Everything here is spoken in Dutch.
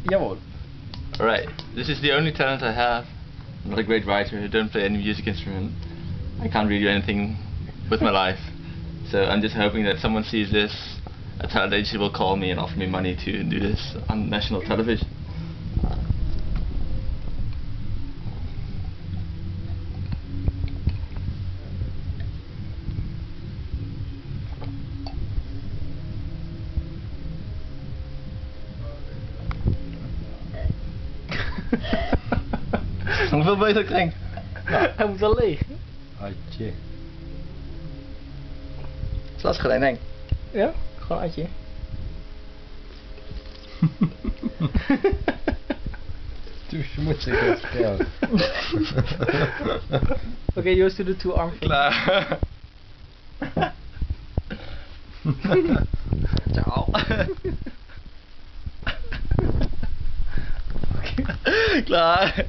Jawohl. Alright, this is the only talent I have. I'm not a great writer, I don't play any music instrument. I can't really do anything with my life. So I'm just hoping that someone sees this, a talent agency will call me and offer me money to do this on national television. Hoeveel beter kring? Nou, hij moet wel leeg. Atje. Slas gelijk, denk. Ja, gewoon uitje. Too schmutzig als kerel. Oké, Joost, doe de two-arm thing. Klaar. Ciao. Klaar.